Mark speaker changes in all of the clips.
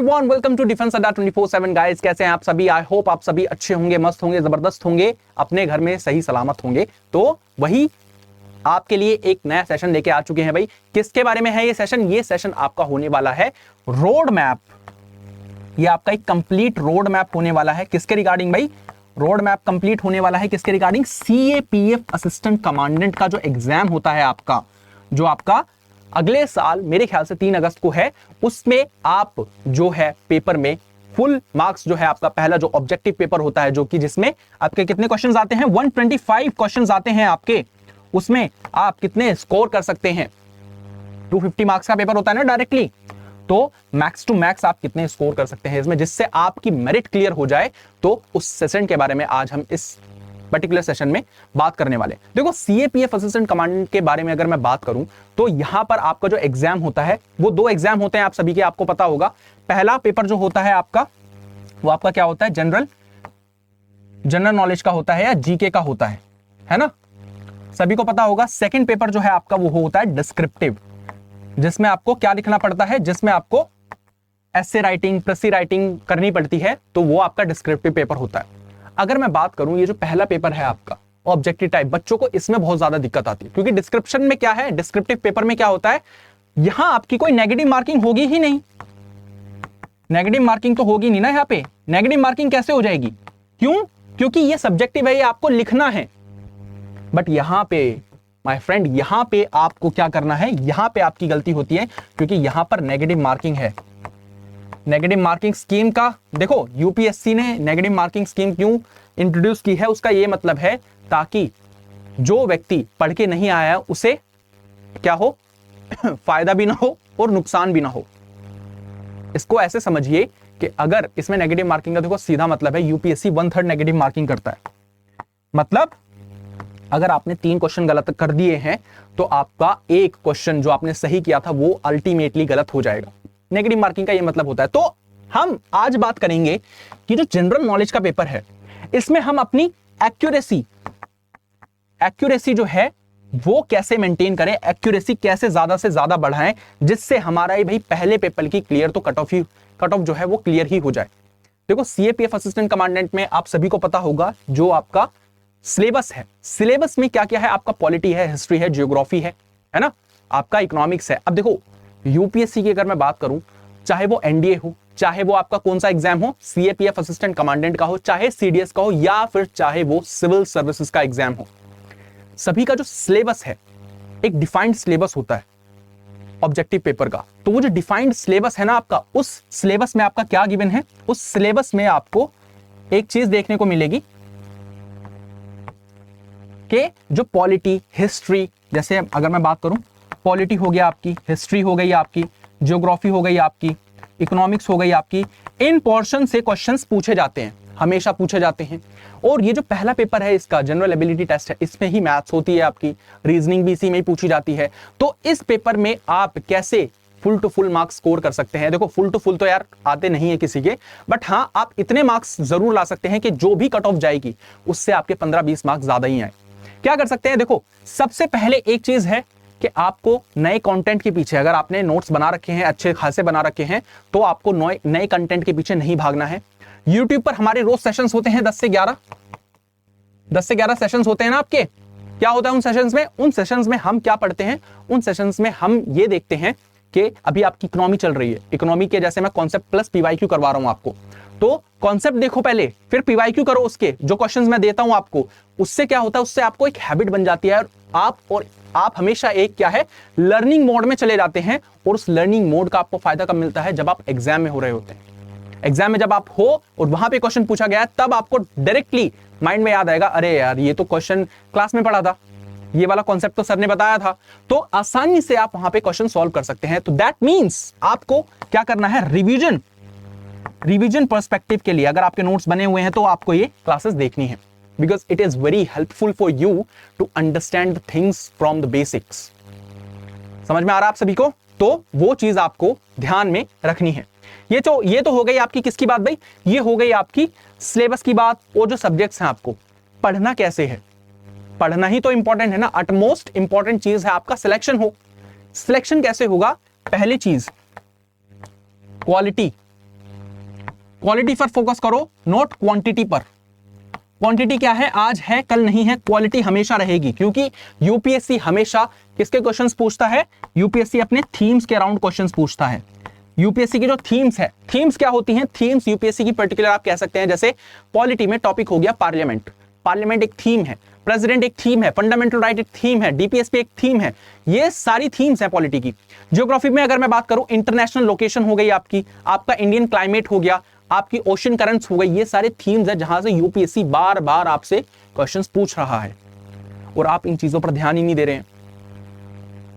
Speaker 1: Everyone, welcome to defence अड्डा 24/7 guys. कैसे हैं आप सभी? आई होप आप सभी अच्छे होंगे, मस्त होंगे, जबरदस्त होंगे, अपने घर में सही सलामत होंगे। तो वही आपके लिए एक नया सेशन लेके आ चुके हैं भाई। किसके बारे में है ये सेशन? ये सेशन आपका होने वाला है रोड मैप। ये आपका एक कंप्लीट रोड मैप होने वाला है। किसके रिगार्डिंग भाई? रोड मैप कंप्लीट होने वाला है किसके रिगार्डिंग? सीएपीएफ असिस्टेंट कमांडेंट का जो एग्जाम होता है आपका, जो आपका अगले साल मेरे ख्याल से 3 अगस्त को है, उसमें आप जो है पेपर में फुल मार्क्स जो है आपका पहला जो ऑब्जेक्टिव पेपर होता है, जो कि जिसमें आपके कितने क्वेश्चंस आते हैं? 125 क्वेश्चंस आते हैं आपके। उसमें आप कितने स्कोर कर सकते हैं? 250 मार्क्स का पेपर होता है ना डायरेक्टली, तो मैक्स टू मैक्स आप कितने स्कोर कर सकते हैं इसमें, जिससे आपकी मेरिट क्लियर हो जाए। तो उस सेशन के बारे में आज हम इस पर्टिकुलर सेशन में बात करने वाले। देखो, सीएपीएफ असिस्टेंट कमांडेंट के बारे में अगर मैं बात करूं तो यहां पर आपका जो एग्जाम होता है वो 2 एग्जाम होते हैं, आप सभी के आपको पता होगा। पहला पेपर जो होता है आपका, वो आपका क्या होता है? जनरल नॉलेज का होता है या जीके का होता है ना, सभी को पता होगा। सेकंड पेपर जो है आपका वो होता है डिस्क्रिप्टिव, जिसमें आपको क्या लिखना पड़ता है? जिसमें आपको एसे राइटिंग, प्रेसी राइटिंग करनी पड़ती है, तो वो आपका डिस्क्रिप्टिव पेपर होता है। अगर मैं बात करूं, ये जो पहला पेपर है आपका ऑब्जेक्टिव टाइप, बच्चों को इसमें बहुत ज्यादा दिक्कत आती है, क्योंकि डिस्क्रिप्शन में क्या है, डिस्क्रिप्टिव पेपर में क्या होता है, यहां आपकी कोई नेगेटिव मार्किंग होगी ही नहीं। नेगेटिव मार्किंग तो होगी नहीं ना यहां पे। नेगेटिव मार्किंग कैसे हो जाएगी? क्यों? क्योंकि ये सब्जेक्टिव है, ये आपको लिखना है। बट यहां पे माय फ्रेंड, यहां पे आपको क्या करना है? यहां पे आपकी गलती होती है, क्योंकि यहां पर नेगेटिव मार्किंग है। नेगेटिव मार्किंग स्कीम का देखो, यूपीएससी ने नेगेटिव मार्किंग स्कीम क्यों इंट्रोड्यूस की है, उसका यह मतलब है ताकि जो व्यक्ति पढ़ के नहीं आया है उसे क्या हो फायदा भी ना हो और नुकसान भी ना हो। इसको ऐसे समझिए कि अगर इसमें नेगेटिव मार्किंग का देखो सीधा मतलब है, यूपीएससी 1/3 नेगेटिव मार्किंग करता है। मतलब अगर आपने 3 क्वेश्चन गलत कर दिए हैं तो आपका एक क्वेश्चन जो आपने सही किया था वो अल्टीमेटली गलत हो जाएगा। नेगेटिव मार्किंग का ये मतलब होता है। तो हम आज बात करेंगे कि जो जनरल नॉलेज का पेपर है, इसमें हम अपनी एक्यूरेसी जो है वो कैसे मेंटेन करें, एक्यूरेसी कैसे ज्यादा से ज्यादा बढ़ाएं, जिससे हमारा ये भाई पहले पेपर की क्लियर तो कट ऑफ जो है वो क्लियर ही हो जाए। देखो, सीएपीएफ असिस्टेंट कमांडेंट में आप सभी को पता होगा जो आपका सिलेबस है, सिलेबस में क्या क्या है आपका? पॉलिटी है, हिस्ट्री है, जियोग्राफी है ना, आपका इकोनॉमिक्स है। अब देखो, यूपीएससी की अगर मैं बात करूं, चाहे वो एनडीए हो, चाहे वो आपका कौन सा एग्जाम हो, सीएपीएफ असिस्टेंट कमांडेंट का हो, चाहे सीडीएस का हो, या फिर चाहे वो सिविल सर्विसेज का एग्जाम हो, सभी का जो सिलेबस है एक डिफाइंड सिलेबस होता है ऑब्जेक्टिव पेपर का। तो वो जो डिफाइंड सिलेबस है ना आपका, उस सिलेबस में आपका क्या गिवन है? उस सिलेबस में आपको एक चीज देखने को मिलेगी कि जो पॉलिटी, हिस्ट्री, जैसे अगर मैं बात करूं, पॉलिटी हो गया आपकी, हिस्ट्री हो गई आपकी, ज्योग्राफी हो गई आपकी, इकोनॉमिक्स हो गई आपकी, इन पोर्शन से क्वेश्चंस पूछे जाते हैं, हमेशा पूछे जाते हैं। और ये जो पहला पेपर है इसका जनरल एबिलिटी टेस्ट है, इसमें ही मैथ्स होती है आपकी, रीजनिंग भी इसी में ही पूछी जाती है। तो इस पेपर में आप कैसे full to full marks score कर सकते हैं? देखो, फुल टू फुल तो यार आते नहीं है किसी के, बट हाँ, आप इतने मार्क्स जरूर ला सकते हैं कि जो भी कट ऑफ जाएगी उससे आपके 15-20 मार्क्स ज्यादा ही आए। क्या कर सकते हैं? देखो, सबसे पहले एक चीज है कि आपको नए कंटेंट के पीछे, अगर आपने नोट्स बना रखे हैं, अच्छे खासे बना रखे हैं, तो आपको नए कंटेंट के पीछे नहीं भागना है। YouTube पर हमारे रोज सेशंस होते हैं 10 से 11 सेशंस होते हैं ना आपके। क्या होता है उन सेशंस में? उन सेशंस में हम क्या पढ़ते हैं? उन सेशंस में हम ये देखते हैं कि अभी आपकी इकोनॉमी चल रही है, इकोनॉमी के जैसे मैं कॉन्सेप्ट प्लस पीवाईक्यू करवा रहा हूं आपको। तो कॉन्सेप्ट देखो पहले, फिर पीवाईक्यू करो उसके, जो क्वेश्चंस मैं देता हूं आपको, उससे क्या होता है? उससे आपको एक हैबिट बन जाती है और आप हमेशा एक क्या है, लर्निंग मोड में चले जाते हैं। और उस लर्निंग मोड का आपको फायदा कब मिलता है? जब आप एग्जाम में हो रहे होते हैं। एग्जाम में जब आप हो और वहां पे क्वेश्चन पूछा गया है, तब आपको डायरेक्टली माइंड में याद आएगा, अरे यार ये तो क्वेश्चन क्लास में पढ़ा था, ये वाला कॉन्सेप्ट तो सर ने बताया था। तो आसानी से आप वहां पे क्वेश्चन सॉल्व कर सकते हैं। तो दैट मींस आपको क्या करना है? रिवीजन पर्सपेक्टिव के लिए अगर आपके नोट्स बने हुए हैं तो आपको ये क्लासेस देखनी है, because it is very helpful for you to understand the things from the basics. समझ में आ रहा है आप सभी को? तो वो चीज आपको ध्यान में रखनी है। ये तो हो गई आपकी किसकी बात भाई? ये हो गई आपकी सिलेबस की बात। और जो सब्जेक्ट्स हैं आपको पढ़ना कैसे है, पढ़ना ही तो इंपॉर्टेंट है ना। अटमोस्ट इंपॉर्टेंट चीज है आपका सिलेक्शन हो। सिलेक्शन कैसे होगा? पहली चीज क्वालिटी, क्वालिटी पर फोकस करो, नॉट क्वांटिटी पर। क्वांटिटी क्या है, आज है कल नहीं है, क्वालिटी हमेशा रहेगी, क्योंकि यूपीएससी हमेशा किसके क्वेश्चंस पूछता है, यूपीएससी अपने थीम्स के अराउंड क्वेश्चंस पूछता है। यूपीएससी की जो थीम्स है, थीम्स क्या होती हैं, थीम्स यूपीएससी की पर्टिकुलर आप कह सकते हैं, जैसे पॉलिटी में टॉपिक हो गया पार्लियामेंट, पार्लियामेंट एक थीम है, प्रेसिडेंट एक थीम है, फंडामेंटल राइट एक थीम है, डीपीएसपी एक थीम है, ये सारी थीम्स है पॉलिटी की। ज्योग्राफी में अगर मैं बात करूं, इंटरनेशनल लोकेशन हो गई आपकी, आपका इंडियन क्लाइमेट हो गया, आपकी ओशन करंट्स हो गई, ये सारे थीम्स है जहां से यूपीएससी बार बार आपसे क्वेश्चंस पूछ रहा है और आप इन चीजों पर ध्यान ही नहीं दे रहे हैं।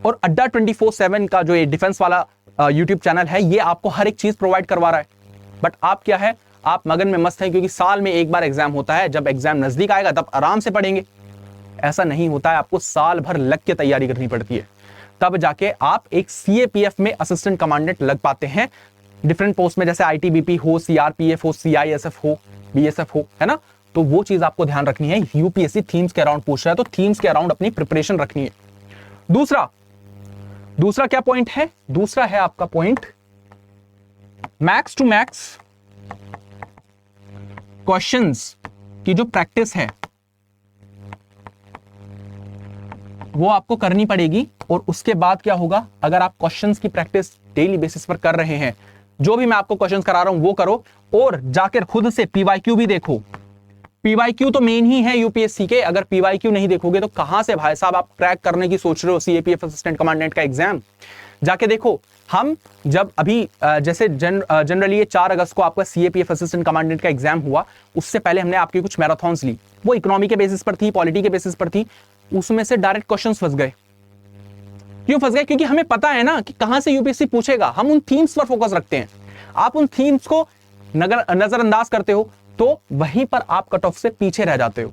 Speaker 1: और अड्डा 24/7 का जो ये डिफेंस वाला यूट्यूब चैनल है, ये आपको हर एक चीज प्रोवाइड करवा रहा है, बट आप क्या है, आप मगन में मस्त हैं, क्योंकि साल में एक बार एग्जाम होता है, जब एग्जाम नजदीक आएगा तब आराम से पढ़ेंगे। ऐसा नहीं होता है, आपको साल भर लग के तैयारी करनी पड़ती है, तब जाके आप एक सीएपीएफ में असिस्टेंट कमांडेंट लग पाते हैं, डिफरेंट पोस्ट में, जैसे आईटीबीपी हो, सीआरपीएफ हो, सीआईएसएफ हो, बीएसएफ हो, है ना। तो वो चीज आपको ध्यान रखनी है, यूपीएससी थीम्स के अराउंड पूछ रहा है, तो थीम्स के अराउंड अपनी प्रिपरेशन रखनी है। दूसरा क्या पॉइंट है, दूसरा है आपका point, max to max questions की जो प्रैक्टिस है वो आपको करनी पड़ेगी। और उसके बाद क्या होगा, अगर आप क्वेश्चंस की प्रैक्टिस डेली बेसिस पर कर रहे हैं, जो भी मैं आपको क्वेश्चंस करा रहा हूं वो करो, और जाकर खुद से पीवाईक्यू भी देखो। पीवाईक्यू तो मेन ही है यूपीएससी के, अगर पीवाईक्यू नहीं देखोगे तो कहां से भाई साहब आप क्रैक करने की सोच रहे हो सीएपीएफ असिस्टेंट कमांडेंट का एग्जाम। जाके देखो, हम जब अभी जैसे जनरली ये 4 अगस्त को आपका सीएपीएफ असिस्टेंट कमांडेंट का एग्जाम हुआ, उससे पहले हमने आपकी कुछ मैराथन्स ली, वो इकोनॉमी के बेसिस पर थी, पॉलिटी के बेसिस पर थी, उसमें से डायरेक्ट क्वेश्चंस फंस गए। क्यों फंस गए, क्योंकि हमें पता है ना कि कहां से यूपीएससी पूछेगा, हम उन थीम्स पर फोकस रखते हैं। आप उन थीम्स को नजरअंदाज करते हो तो वहीं पर आप कट ऑफ से पीछे रह जाते हो।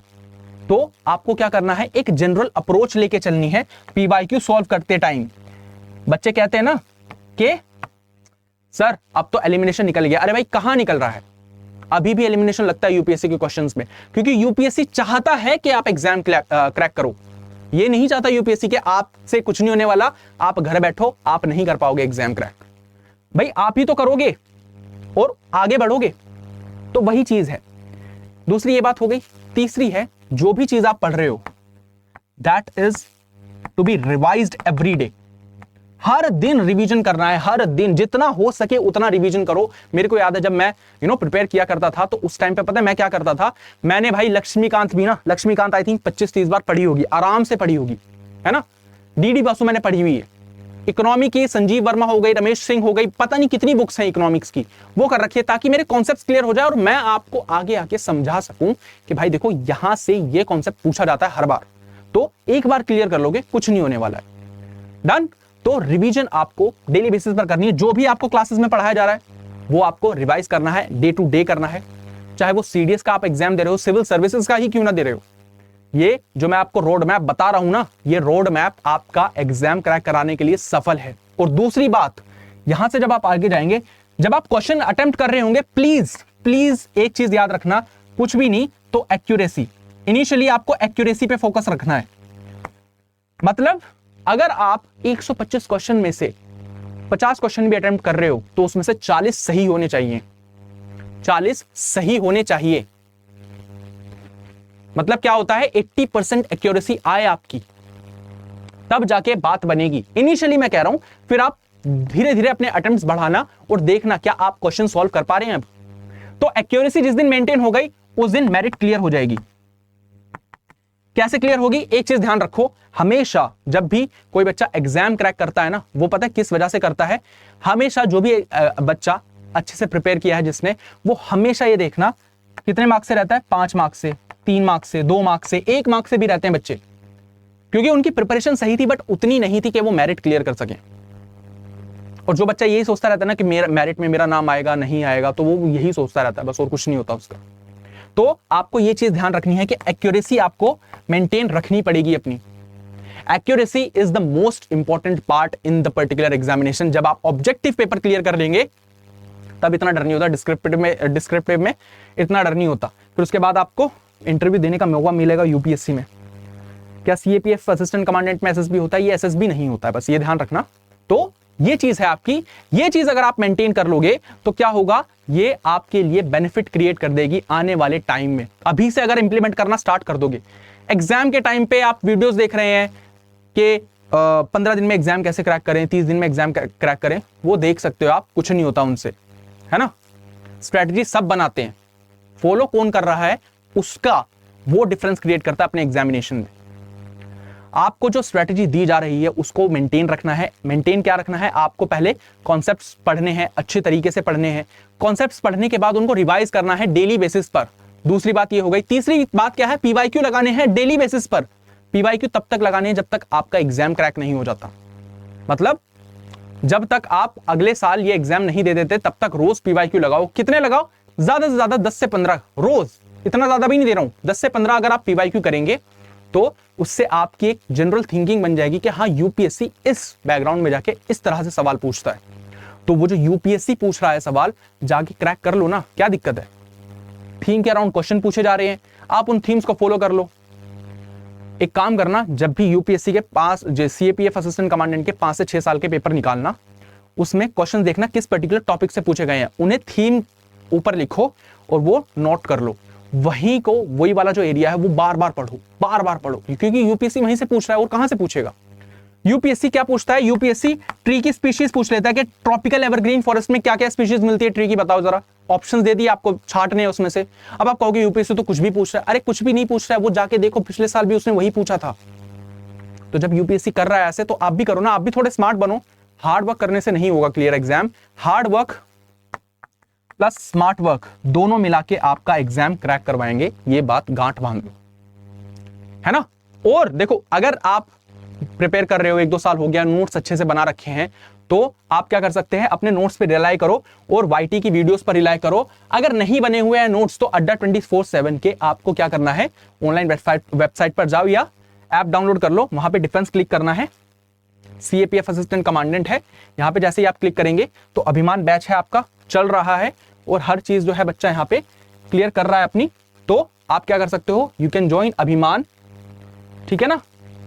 Speaker 1: तो आपको क्या करना है, एक जनरल अप्रोच लेके चलनी है पीवाईक्यू सॉल्व करते टाइम। बच्चे कहते हैं ना कि सर अब तो एलिमिनेशन निकल गया, अरे भाई कहां निकल रहा है, अभी भी एलिमिनेशन लगता है यूपीएससी के क्वेश्चंस में, क्योंकि यूपीएससी चाहता है कि आप एग्जाम क्रैक करो। ये नहीं चाहता यूपीएससी के आपसे कुछ नहीं होने वाला, आप घर बैठो, आप नहीं कर पाओगे एग्जाम क्रैक। भाई आप ही तो करोगे और आगे बढ़ोगे, तो वही चीज है। दूसरी ये बात हो गई। तीसरी है, जो भी चीज आप पढ़ रहे हो that is to be revised every day. हर दिन रिवीजन करना है, हर दिन जितना हो सके उतना रिवीजन करो। मेरे को याद है जब मैं प्रिपेयर किया करता था, तो उस टाइम पे पता है मैं क्या करता था, मैंने भाई लक्ष्मीकांत भी ना, लक्ष्मीकांत आई थिंक 25-30 बार पढ़ी होगी, आराम से पढ़ी होगी, है ना। डीडी बासु मैंने पढ़ी हुई है, इकोनॉमी की संजीव वर्मा हो गई, रमेश सिंह हो गई, पता नहीं कितनी बुक्स हैं इकोनॉमिक्स की, वो कर रखी है, ताकि मेरे कॉन्सेप्ट क्लियर हो जाए और मैं आपको आगे आके समझा सकूं कि भाई देखो यहां से ये कॉन्सेप्ट पूछा जाता है हर बार। तो एक बार क्लियर कर लोगे, कुछ नहीं होने वाला है। डन। तो रिवीजन आपको डेली बेसिस पर करनी है। जो भी आपको क्लासेस में पढ़ाया जा रहा है वो आपको रिवाइज करना है, डे टू डे करना है। चाहे वो सीडीएस का आप एग्जाम दे रहे हो, सिविल सर्विसेज का ही क्यों ना दे रहे हो, ये जो मैं आपको रोड मैप बता रहा हूं ना, ये रोड मैप आपका एग्जाम क्रैक कराने के लिए सफल है। और दूसरी बात, यहां से जब आप आगे जाएंगे, जब आप क्वेश्चन अटेम्प्ट कर रहे होंगे, प्लीज एक चीज याद रखना, कुछ भी नहीं तो एक्यूरेसी। इनिशियली आपको एक्यूरेसी पे फोकस रखना है। मतलब अगर आप 125 क्वेश्चन में से 50 क्वेश्चन भी अटेम्प्ट कर रहे हो तो उसमें से 40 सही होने चाहिए, 40 सही होने चाहिए। मतलब क्या होता है, 80% एक्यूरेसी आए आपकी, तब जाके बात बनेगी। इनिशियली मैं कह रहा हूं, फिर आप धीरे धीरे अपने अटेम्प्ट्स बढ़ाना और देखना क्या आप क्वेश्चन सॉल्व कर पा रहे हैं। अब तो एक्यूरेसी जिस दिन मेंटेन हो गई उस दिन मेरिट क्लियर हो जाएगी। कैसे क्लियर होगी, एक चीज ध्यान रखो, हमेशा जब भी कोई बच्चा एग्जाम क्रैक करता है ना, वो पता है किस वजह से करता है। हमेशा जो भी बच्चा अच्छे से प्रिपेयर किया है जिसने, वो हमेशा ये देखना कितने मार्क्स से रहता है, 5 मार्क्स से, 3 मार्क्स से, 2 मार्क्स से, 1 मार्क्स से भी रहते हैं बच्चे, क्योंकि उनकी प्रिपरेशन सही थी बट उतनी नहीं थी कि वो मेरिट क्लियर कर सके। और जो बच्चा यही सोचता रहता है ना कि मेरा मेरिट में मेरा नाम आएगा नहीं आएगा, तो वो यही सोचता रहता है बस, और कुछ नहीं होता उसका। तो आपको ये चीज ध्यान रखनी है कि एक्यूरेसी आपको मेंटेन रखनी पड़ेगी अपनी। Accuracy is the most important part in the particular examination. जब आप ऑब्जेक्टिव पेपर क्लियर कर लेंगे तब इतना डर नहीं होता, डिस्क्रिप्टिव में इतना डर नहीं होता। फिर उसके बाद आपको इंटरव्यू देने का मौका मिलेगा यूपीएससी में। क्या सीएपीएफ असिस्टेंट कमांडेंट में एसएसबी होता है, ये एसएसबी नहीं होता है, बस ये ध्यान रखना। तो ये चीज है आपकी। ये चीज अगर आप मेंटेन कर लोगे तो क्या होगा, ये आपके लिए बेनिफिट क्रिएट कर देगी आने वाले टाइम में। अभी से अगर इंप्लीमेंट करना स्टार्ट कर दोगे, एग्जाम के टाइम पे आप वीडियोस देख रहे हैं कि 15 दिन में एग्जाम कैसे क्रैक करें, 30 दिन में एग्जाम क्रैक करें, वो देख सकते हो आप, कुछ नहीं होता उनसे, है ना। स्ट्रेटजी सब बनाते हैं, फॉलो कौन कर रहा है उसका वो डिफरेंस क्रिएट करता है अपने एग्जामिनेशन में। आपको जो स्ट्रेटजी दी जा रही है उसको मेंटेन रखना है। मेंटेन क्या रखना है, आपको पहले कॉन्सेप्ट्स पढ़ने हैं, अच्छे तरीके से पढ़ने हैं। कॉन्सेप्ट्स पढ़ने के बाद उनको रिवाइज करना है डेली बेसिस पर। दूसरी बात ये हो गई। तीसरी बात क्या है, पीवाईक्यू लगाने हैं डेली बेसिस पर। पीवाईक्यू तब तक लगाने हैं जब तक आपका एग्जाम क्रैक नहीं हो जाता, मतलब जब तक आप अगले साल ये एग्जाम नहीं दे देते तब तक रोज पीवाईक्यू लगाओ। कितने लगाओ, ज्यादा से ज्यादा 10 से 15 रोज, इतना ज्यादा भी नहीं दे रहा हूं, 10 से 15 अगर आप पीवाईक्यू करेंगे तो उससे आपकी एक जनरल थिंकिंग बन जाएगी कि हाँ यूपीएससी इस बैकग्राउंड में जाके इस तरह से सवाल पूछता है, तो वो जो यूपीएससी पूछ रहा है सवाल जाके क्रैक कर लो ना, क्या दिक्कत है। थीम के अराउंड क्वेश्चन पूछे जा रहे हैं, आप उन थीम्स को फॉलो कर लो। एक काम करना, जब भी यूपीएससी के पास सीएपीएफ असिस्टेंट कमांडेंट के 5 से 6 साल के पेपर निकालना, उसमें क्वेश्चन देखना किस पर्टिकुलर टॉपिक से पूछे गए हैं, उन्हें थीम ऊपर लिखो और वो नोट कर लो। वही को, वही वाला जो एरिया है वो बार बार पढ़ो, बार बार पढ़ो, क्योंकि यूपीएससी वहीं से पूछ रहा है और कहां से पूछेगा। यूपीएससी क्या पूछता है, यूपीएससी ट्री की स्पीशीज पूछ लेता है कि ट्रॉपिकल एवरग्रीन फॉरेस्ट में क्या क्या स्पीशीज मिलती है ट्री की, बताओ जरा। ऑप्शंस दे दिए आपको, छांटने हैं उसमें से। अब आप कहोगे यूपीएससी तो कुछ भी पूछ रहा है, अरे कुछ भी नहीं पूछ रहा है, वो जाके देखो पिछले साल भी उसने वही पूछा था। तो जब यूपीएससी कर रहा है ऐसे, तो आप भी करो ना, आप भी थोड़े स्मार्ट बनो। हार्ड वर्क करने से नहीं होगा clear exam, hard work plus smart work दोनों मिला के आपका एग्जाम क्रैक करवाएंगे, ये बात गांठ बांध लो, है ना। और देखो, अगर आप प्रिपेयर कर रहे हो, 1-2 साल हो गया, नोट्स अच्छे से बना रखे हैं, तो आप क्या कर सकते हैं, अपने नोट्स पे रिलाई करो और वाईटी की वीडियोस पर रिलाई करो। अगर नहीं बने हुए हैं नोट्स तो अड्डा 24/7 के आपको क्या करना है, ऑनलाइन वेबसाइट पर जाओ या ऐप डाउनलोड कर लो, वहां पे डिफेंस क्लिक करना है, सीएपीएफ असिस्टेंट कमांडेंट है, यहां पे जैसे ही आप क्लिक करेंगे तो अभिमान बैच है आपका, चल रहा है और हर चीज जो है बच्चा यहां पे क्लियर कर रहा है अपनी। तो आप क्या कर सकते हो, यू कैन ज्वाइन अभिमान, ठीक है ना।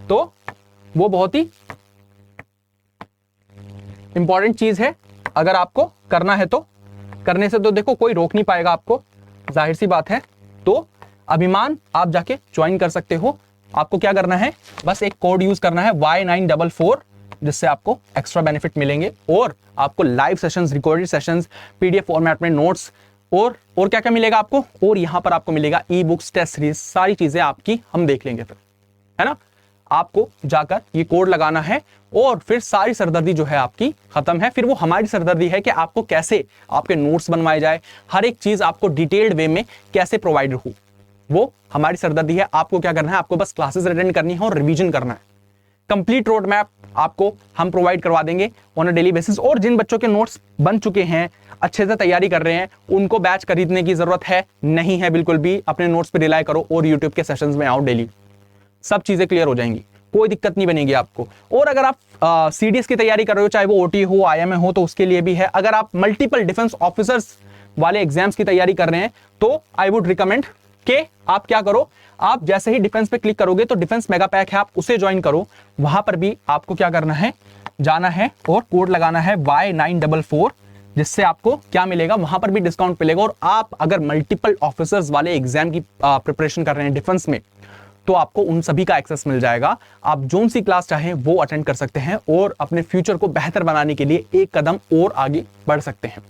Speaker 1: तो वो बहुत ही इंपॉर्टेंट चीज है, अगर आपको करना है तो करने से तो देखो कोई रोक नहीं पाएगा आपको, जाहिर सी बात है। तो अभिमान आप जाके ज्वाइन कर सकते हो। आपको क्या करना है, बस एक कोड यूज करना है Y944, जिससे आपको एक्स्ट्रा बेनिफिट मिलेंगे और आपको live sessions, recorded sessions, PDF format में नोट्स और क्या क्या मिलेगा आपको, और यहां पर आपको मिलेगा ई बुक्स, टेस्ट सीरीज, सारी चीजें आपकी हम देख लेंगे फिर, है ना। आपको जाकर ये कोड लगाना है और फिर सारी सरदर्दी जो है आपकी खत्म है। फिर वो हमारी सरदर्दी है कि आपको कैसे आपके नोट्स बनवाए जाए, हर एक चीज आपको डिटेल्ड वे में कैसे प्रोवाइड हो, वो हमारी सरदर्दी है। आपको क्या करना है, आपको बस क्लासेस अटेंड करनी है और रिवीजन करना है। कंप्लीट रोड मैप आपको हम प्रोवाइड करवा देंगे ऑन अ डेली बेसिस। और जिन बच्चों के नोट्स बन चुके हैं, अच्छे से तैयारी कर रहे हैं, उनको बैच खरीदने की जरूरत है नहीं है बिल्कुल भी। अपने नोट्स पे रिलाई करो और यूट्यूब के सेशंस में आओ डेली, सब चीजें क्लियर हो जाएंगी, कोई दिक्कत नहीं बनेगी आपको। और अगर आप सीडीएस की तैयारी कर रहे हो, चाहे वो ओटी हो, आईएमए हो, तो उसके लिए भी है। अगर आप मल्टीपल डिफेंस ऑफिसर्स वाले एग्जाम्स की तैयारी कर रहे हैं तो आई वुड रिकमेंड कि आप क्या करो, आप जैसे ही डिफेंस पे क्लिक करोगे तो डिफेंस मेगा पैक है, आप उसे ज्वाइन करो। वहां पर भी आपको क्या करना है, जाना है और कोड लगाना है Y944, जिससे आपको क्या मिलेगा, वहां पर भी डिस्काउंट मिलेगा। और आप अगर मल्टीपल ऑफिसर्स वाले एग्जाम की प्रिपरेशन कर रहे हैं डिफेंस में, तो आपको उन सभी का एक्सेस मिल जाएगा। आप जोन सी क्लास चाहें वो अटेंड कर सकते हैं और अपने फ्यूचर को बेहतर बनाने के लिए एक कदम और आगे बढ़ सकते हैं।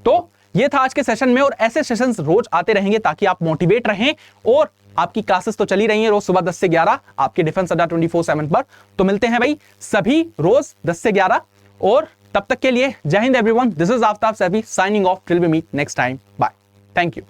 Speaker 1: तो ये था आज के सेशन में, और ऐसे सेशंस रोज आते रहेंगे ताकि आप मोटिवेट रहें। और आपकी क्लासेस तो चली रही हैं रोज सुबह 10 से 11 आपके डिफेंस अड्डा 24/7 पर। तो मिलते हैं भाई सभी रोज 10 से 11, और तब तक के लिए जय हिंद everyone. This is Aftab Saifi signing off till we meet next time, bye, thank you.